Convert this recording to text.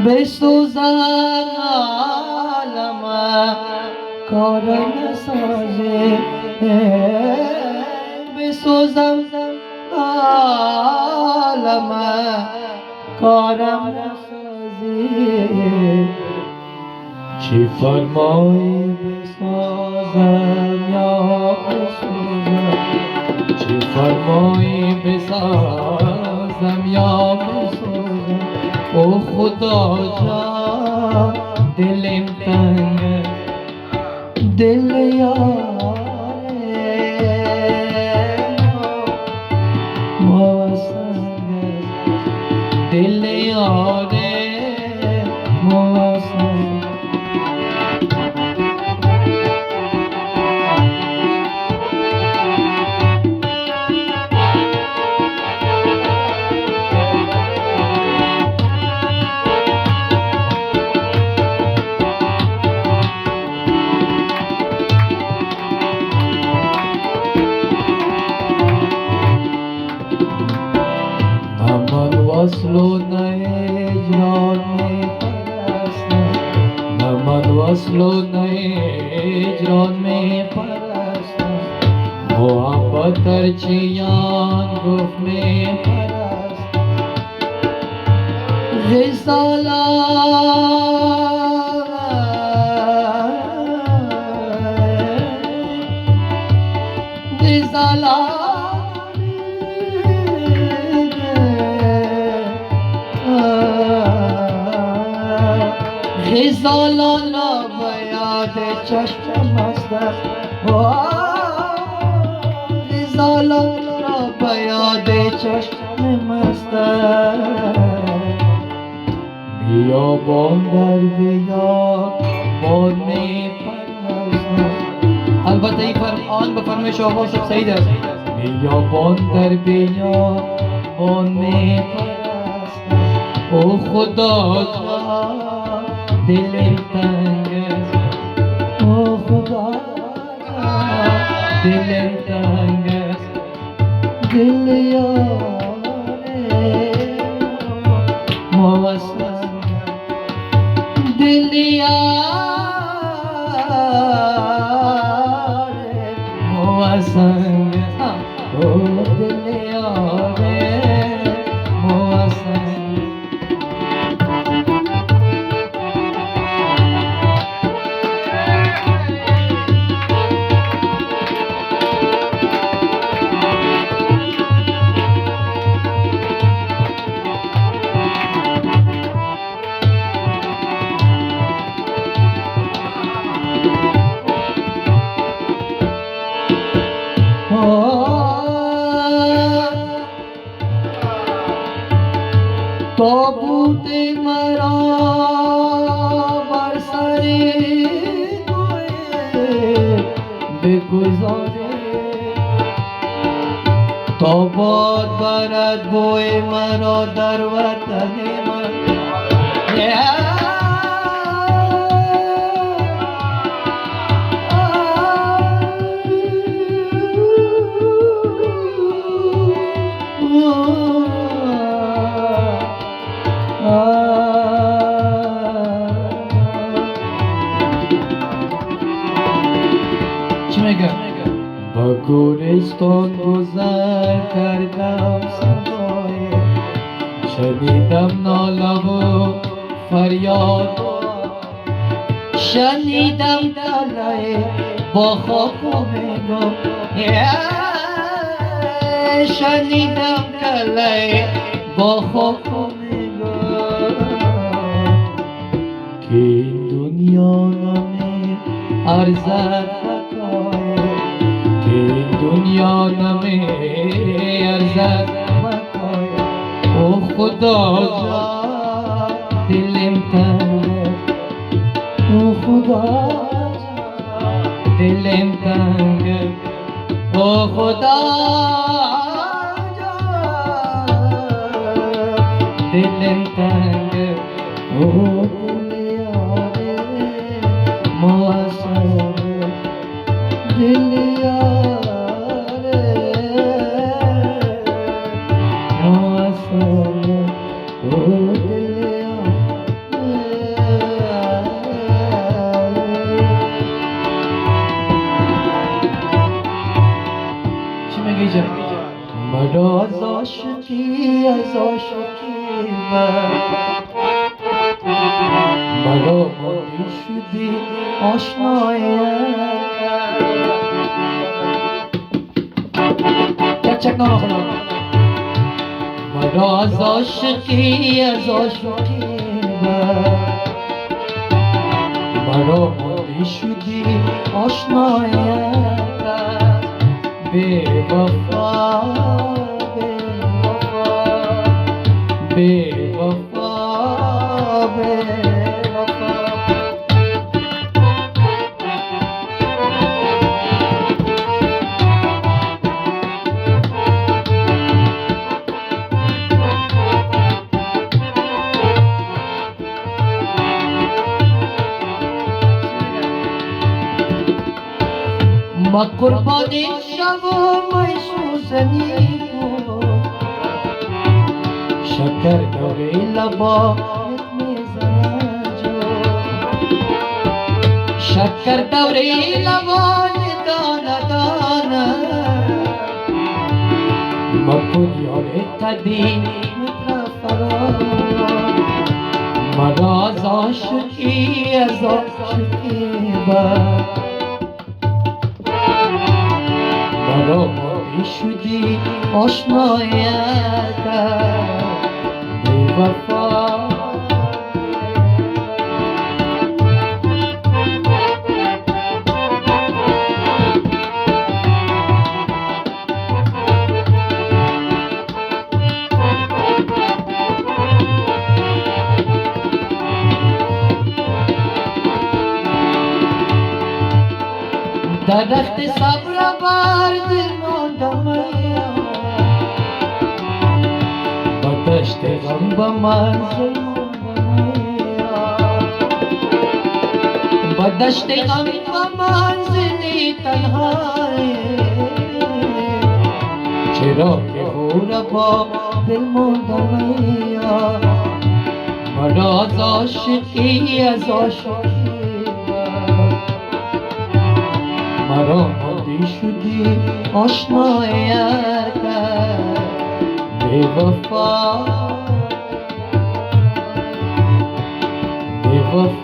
बेसुज़ा आलम करम साजे बेसुज़ा आलम करम साजे چی فرمایی بسازم یا بسوزم چی فرمایی بسازم یا بسوزم او خدا جان دلم تنگه دل یاره موسنگه دل یاره موسنگه وصل نهجران में परसना नमन वصل नहजरान में परसना मोहब्बत तरचियान गुफ में परसना रिसाला रिसाला غزالان بیاد چشم مستم غزالان بیاد چشم مستم بیابان در بیابان می پرستم البته این آن به فرمایش آقا شب سعید است بیابان در بیابان می پرستم او خدا جان دلم تنگ است او خدا دلم تنگ است دل یاره موسم دل یاره موسم او دل یاره موسم ताबूत मरा बरसरे बेगुजारे ताबूत बरद बोए मरा दर वतन मन بگورستان گذر کردم سبای شنیدم ناله و فریاد شنیدم دلای با خاک و میگو شنیدم دلای با خاک و میگو که این دنیا نمی ارزد दुनिया में अर्ज़त मकाया ओ खुदा दिलम तंग ओ खुदा दिलम तंग ओ खुदा दिलम तंग ओ दिल यारे مرا از عاشقی مرا مانی شدی آشنای چک نام خدا مرا از عاشقی مرا مانی شدی آشنای بے وفا بے وفا بے وفا ما قربانی شوم سوزنی شکر دوری لبا شکر دوری لبا دانا دانا ما پولیار قدیم مرا از عاشقی مرا مانی شدی آشنای بی وفا درخت صبر بر دل ماندم با دشت غم با منزل با دشت غم با منزل تنهای چرا که هورا با دل ماندم مرا از عاشقی مرا مانی شدی آشنای بی وفا بی وفا